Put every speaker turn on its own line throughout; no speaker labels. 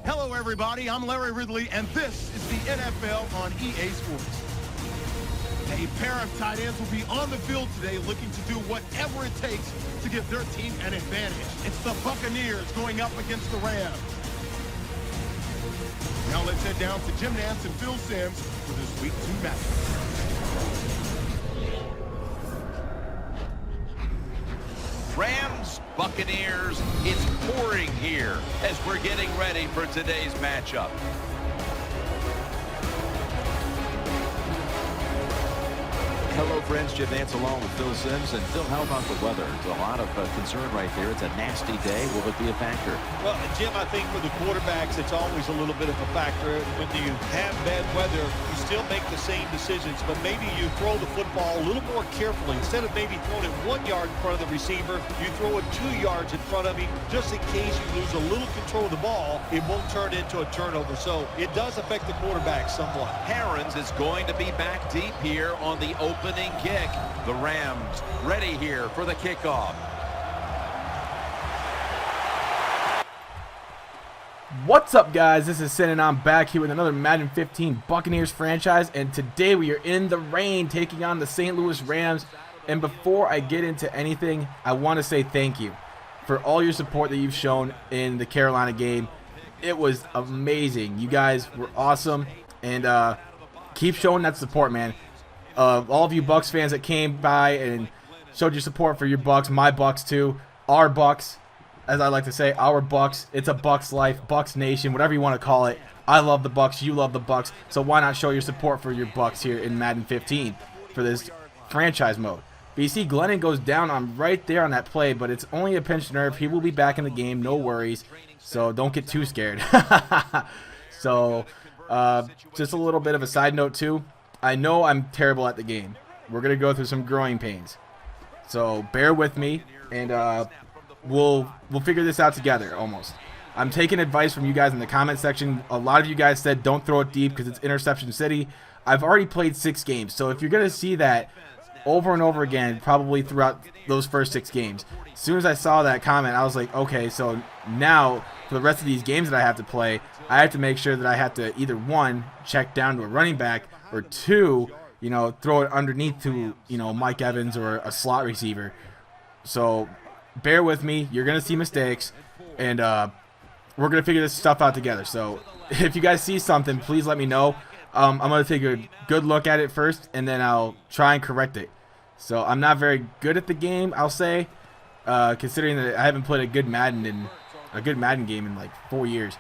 Hello, everybody. I'm Larry Ridley, and this is the NFL on EA Sports. A pair of tight ends will be on the field today looking to do whatever it takes to give their team an advantage. It's the Buccaneers going up against the Rams. Now let's head down to Jim Nantz and Phil Simms for this Week 2 matchup.
Rams, Buccaneers, it's pouring here as we're getting ready for today's matchup.
Hello, friends. Jim Nantz along with Phil Simms. And Phil, how about the weather? There's a lot of concern right there. It's a nasty day. Will it be a factor?
Well, Jim, I think for the quarterbacks, it's always a little bit of a factor. When you have bad weather, you still make the same decisions, but maybe you throw the football a little more carefully. Instead of maybe throwing it 1 yard in front of the receiver, you throw it 2 yards in front of him, just in case you lose a little control of the ball. It won't turn into a turnover. So it does affect the quarterback somewhat.
Herons is going to be back deep here on the opening kick. The Rams ready here for the kickoff.
What's up, guys? This is Sin, and I'm back here with another Madden 15 Buccaneers franchise, and today we are in the rain taking on the St. Louis Rams. And before I get into anything, I want to say thank you for all your support that you've shown in the Carolina game. It was amazing. You guys were awesome, and keep showing that support, man. All of you Bucs fans that came by and showed your support for your Bucs, my Bucs too, our Bucs, as I like to say, our Bucs. It's a Bucs life, Bucs Nation, whatever you want to call it. I love the Bucs, you love the Bucs, so why not show your support for your Bucs here in Madden 15 for this franchise mode. But you see, Glennon goes down on right there on that play, but it's only a pinched nerve. He will be back in the game, no worries, so don't get too scared. So, just a little bit of a side note too. I know I'm terrible at the game. We're going to go through some growing pains. So bear with me, and we'll figure this out together almost. I'm taking advice from you guys in the comment section. A lot of you guys said don't throw it deep because it's interception city. I've already played 6 games, so if you're going to see that over and over again, probably throughout those first 6 games, as soon as I saw that comment, I was like, okay, so now for the rest of these games that I have to play, I have to make sure that I have to either, 1, check down to a running back, or 2, you know, throw it underneath to, you know, Mike Evans or a slot receiver. So bear with me. You're going to see mistakes, and we're going to figure this stuff out together. So if you guys see something, please let me know. I'm going to take a good look at it first, and then I'll try and correct it. So I'm not very good at the game, I'll say, considering that I haven't played a good Madden game in like 4 years.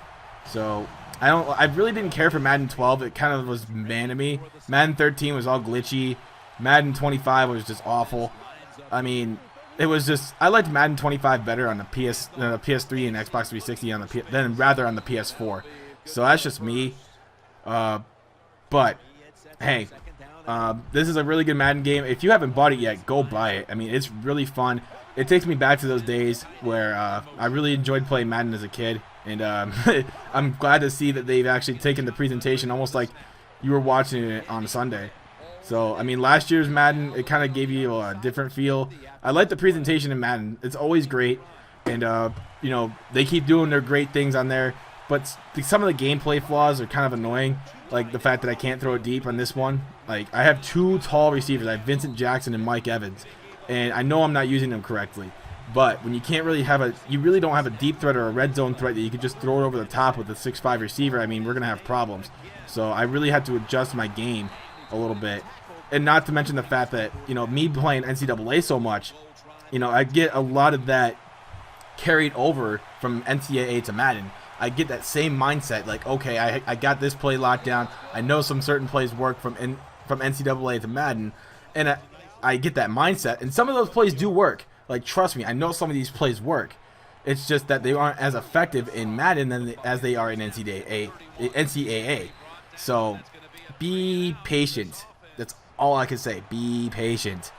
So I really didn't care for Madden 12. It kind of was man to me. Madden 13 was all glitchy. Madden 25 was just awful. I mean, it was just, I liked Madden 25 better on the PS3 and Xbox 360 than rather on the PS4. So that's just me. But hey, this is a really good Madden game. If you haven't bought it yet, go buy it. I mean, it's really fun. It takes me back to those days where I really enjoyed playing Madden as a kid. And I'm glad to see that they've actually taken the presentation almost like you were watching it on Sunday. So, I mean, last year's Madden, it kind of gave you a different feel. I like the presentation in Madden. It's always great. And, you know, they keep doing their great things on there. But some of the gameplay flaws are kind of annoying. Like the fact that I can't throw it deep on this one. Like, I have 2 tall receivers. I have Vincent Jackson and Mike Evans. And I know I'm not using them correctly. But when you can't really you really don't have a deep threat or a red zone threat that you can just throw it over the top with a 6'5" receiver, I mean, we're going to have problems. So I really had to adjust my game a little bit. And not to mention the fact that, you know, me playing NCAA so much, you know, I get a lot of that carried over from NCAA to Madden. I get that same mindset, like, okay, I got this play locked down. I know some certain plays work from NCAA to Madden. And I get that mindset. And some of those plays do work. Like, trust me, I know some of these plays work. It's just that they aren't as effective in Madden as they are in NCAA. So, be patient. That's all I can say. Be patient.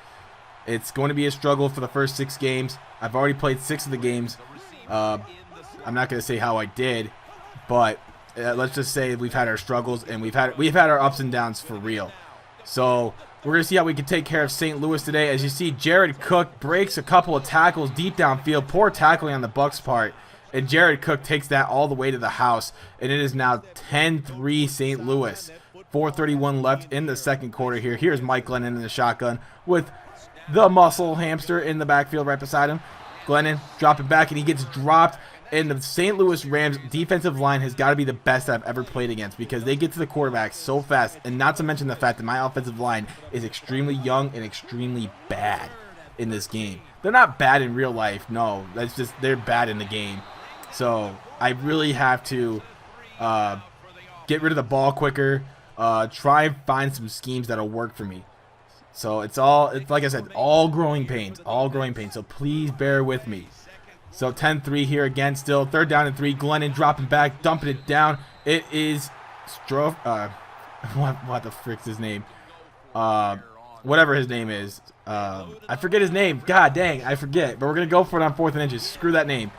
It's going to be a struggle for the first 6 games. I've already played 6 of the games. I'm not going to say how I did, but let's just say we've had our struggles and we've had our ups and downs for real. So we're going to see how we can take care of St. Louis today. As you see, Jared Cook breaks a couple of tackles deep downfield. Poor tackling on the Bucs' part. And Jared Cook takes that all the way to the house. And it is now 10-3 St. Louis. 4:31 left in the second quarter here. Here's Mike Glennon in the shotgun with the muscle hamster in the backfield right beside him. Glennon dropping back, and he gets dropped. And the St. Louis Rams defensive line has got to be the best I've ever played against, because they get to the quarterback so fast. And not to mention the fact that my offensive line is extremely young and extremely bad in this game. They're not bad in real life. No, that's just they're bad in the game. So I really have to get rid of the ball quicker, try and find some schemes that'll work for me. So it's like I said, all growing pains, So please bear with me. So 10-3 here again, still 3rd down and 3. Glennon dropping back, dumping it down. It is what the frick's his name? Whatever his name is. I forget his name. God dang, I forget. But we're gonna go for it on 4th and inches. Screw that name.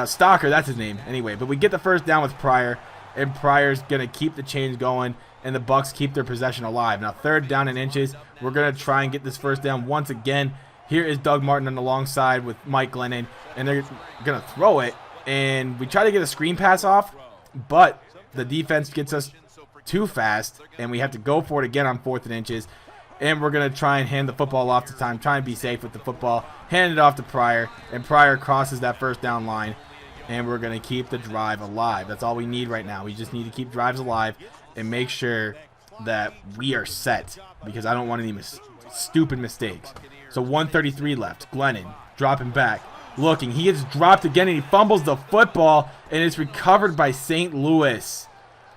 Stalker, that's his name. Anyway, but we get the first down with Pryor, and Pryor's gonna keep the chains going, and the Bucs keep their possession alive. Now 3rd down and inches. We're gonna try and get this first down once again. Here is Doug Martin on the long side with Mike Glennon, and they're going to throw it. And we try to get a screen pass off, but the defense gets us too fast, and we have to go for it again on 4th and inches. And we're going to try and hand the football off to time, try and be safe with the football, hand it off to Pryor, and Pryor crosses that first down line, and we're going to keep the drive alive. That's all we need right now. We just need to keep drives alive and make sure that we are set, because I don't want any stupid mistakes. So 1:33 left. Glennon dropping back, looking. He gets dropped again, and he fumbles the football, and it's recovered by St. Louis.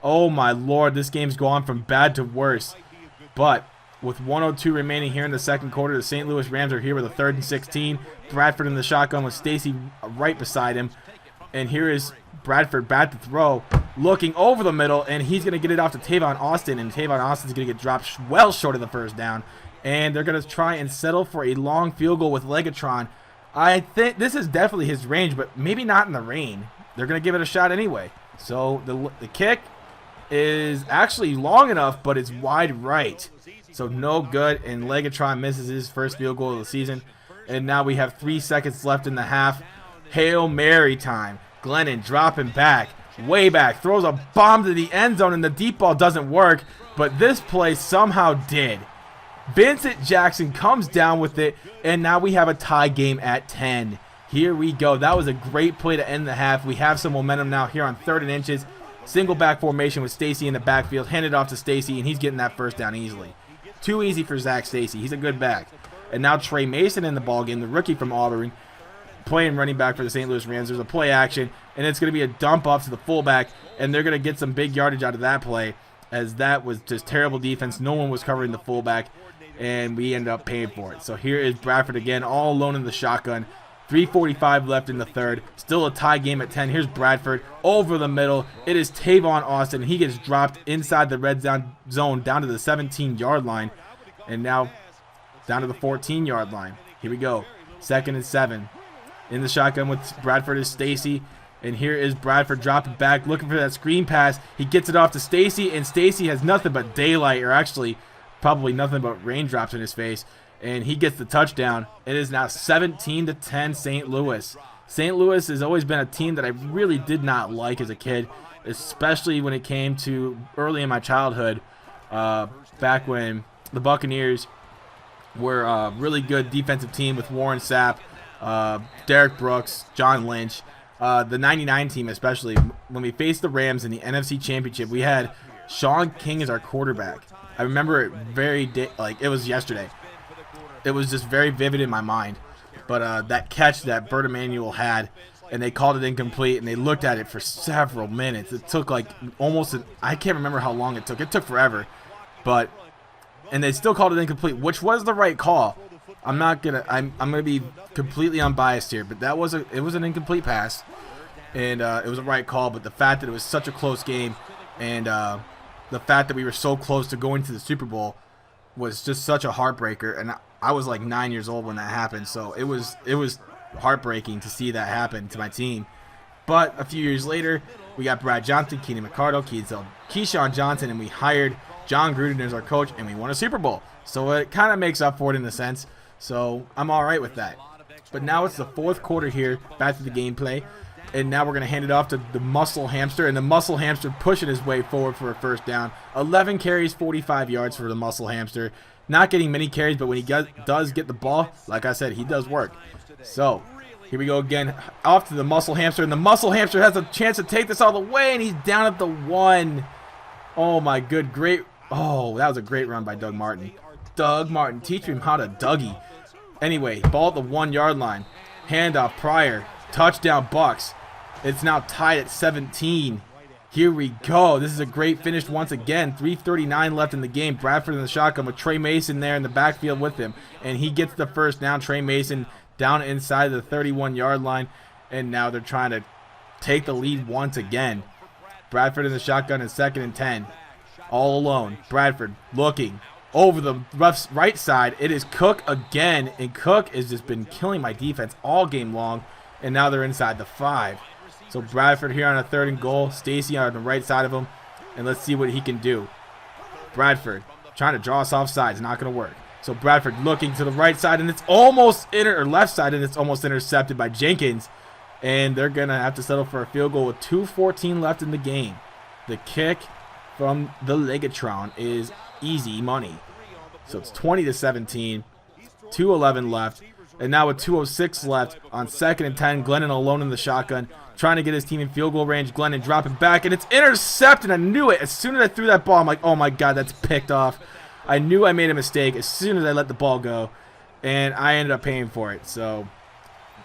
Oh, my Lord. This game's gone from bad to worse. But with 1:02 remaining here in the second quarter, the St. Louis Rams are here with a 3rd and 16. Bradford in the shotgun with Stacy right beside him. And here is Bradford back to throw, looking over the middle, and he's going to get it off to Tavon Austin, and Tavon Austin's going to get dropped well short of the first down. And they're going to try and settle for a long field goal with Legatron. I think this is definitely his range, but maybe not in the rain. They're going to give it a shot anyway. So the kick is actually long enough, but it's wide right. So no good, and Legatron misses his first field goal of the season. And now we have 3 seconds left in the half. Hail Mary time. Glennon dropping back, way back, throws a bomb to the end zone, and the deep ball doesn't work, but this play somehow did. Vincent Jackson comes down with it, and now we have a tie game at 10. Here we go. That was a great play to end the half. We have some momentum now here on 3rd and inches. Single back formation with Stacy in the backfield. Handed off to Stacy, and he's getting that first down easily. Too easy for Zach Stacy. He's a good back. And now Trey Mason in the ballgame, the rookie from Auburn, playing running back for the St. Louis Rams. There's a play action, and it's going to be a dump off to the fullback, and they're going to get some big yardage out of that play, as that was just terrible defense. No one was covering the fullback, and we end up paying for it. So here is Bradford again, all alone in the shotgun. 3:45 left in the third. Still a tie game at 10. Here's Bradford over the middle. It is Tavon Austin. He gets dropped inside the red zone down to the 17-yard line, and now down to the 14-yard line. Here we go. 2nd and 7. In the shotgun with Bradford is Stacy. And here is Bradford dropping back, looking for that screen pass. He gets it off to Stacy, and Stacy has nothing but daylight, or actually probably nothing but raindrops in his face. And he gets the touchdown. It is now 17-10 St. Louis. St. Louis has always been a team that I really did not like as a kid, especially when it came to early in my childhood, back when the Buccaneers were a really good defensive team with Warren Sapp, Derek Brooks, John Lynch. The 99 team especially, when we faced the Rams in the NFC Championship, we had Sean King as our quarterback. I remember it like it was yesterday. It was just very vivid in my mind. But that catch that Bert Emanuel had, and they called it incomplete, and they looked at it for several minutes. It took like almost I can't remember how long it took. It took forever. And they still called it incomplete, which was the right call. I'm gonna be completely unbiased here, but it was an incomplete pass, and it was a right call. But the fact that it was such a close game, and the fact that we were so close to going to the Super Bowl was just such a heartbreaker. And I was like 9 years old when that happened, so it was heartbreaking to see that happen to my team. But a few years later, we got Brad Johnson, Keenan McCardle, Keyshawn Johnson, and we hired John Gruden as our coach, and we won a Super Bowl. So it kind of makes up for it in a sense. So I'm all right with that. But now it's the fourth quarter here. Back to the gameplay. And now we're going to hand it off to the muscle hamster. And the muscle hamster pushing his way forward for a first down. 11 carries, 45 yards for the muscle hamster. Not getting many carries, but when he does get the ball, like I said, he does work. So, here we go again. Off to the muscle hamster. And the muscle hamster has a chance to take this all the way. And he's down at the 1. Oh, my good. Great. Oh, that was a great run by Doug Martin. Doug Martin. Teach him how to Dougie. Anyway, ball at the 1-yard line. Handoff Pryor. Touchdown Bucks. It's now tied at 17. Here we go. This is a great finish once again. 3:39 left in the game. Bradford in the shotgun with Trey Mason there in the backfield with him. And he gets the first down. Trey Mason down inside the 31-yard line. And now they're trying to take the lead once again. Bradford in the shotgun in 2nd and 10. All alone. Bradford looking over the ref's right side. It is Cook again. And Cook has just been killing my defense all game long. And now they're inside the 5. So Bradford here on a 3rd and goal. Stacy on the right side of him. And let's see what he can do. Bradford trying to draw us off sides. Not going to work. So Bradford looking to the right side. And it's almost left side. And it's almost intercepted by Jenkins. And they're going to have to settle for a field goal with 2:14 left in the game. The kick from the Legatron is easy money. So it's 20-17. 2:11 left. And now with 2:06 left on 2nd and 10, Glennon alone in the shotgun, trying to get his team in field goal range. Glennon dropping back, and it's intercepted. I knew it. As soon as I threw that ball, I'm like, oh my God, that's picked off. I knew I made a mistake as soon as I let the ball go, and I ended up paying for it. So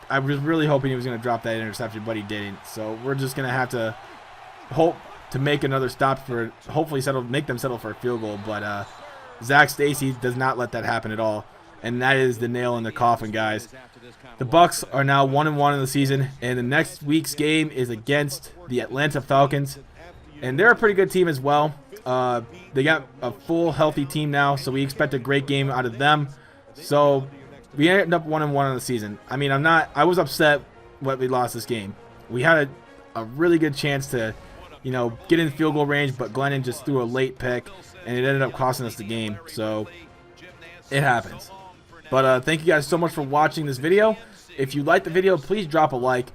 I was really hoping he was going to drop that interception, but he didn't. So we're just going to have to hope to make another stop for, hopefully make them settle for a field goal. But Zach Stacy does not let that happen at all. And that is the nail in the coffin, guys. The Bucks are now 1-1 in the season, and the next week's game is against the Atlanta Falcons. And they're a pretty good team as well. They got a full healthy team now, so we expect a great game out of them. So we ended up 1-1 in the season. I mean, I was upset when we lost this game. We had a really good chance to, get in field goal range, but Glennon just threw a late pick, and it ended up costing us the game. So it happens. But thank you guys so much for watching this video. If you liked the video, please drop a like.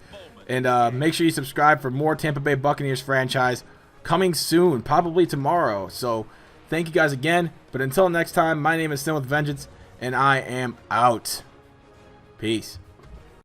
And make sure you subscribe for more Tampa Bay Buccaneers franchise coming soon, probably tomorrow. So thank you guys again. But until next time, my name is Sin with Vengeance, and I am out. Peace.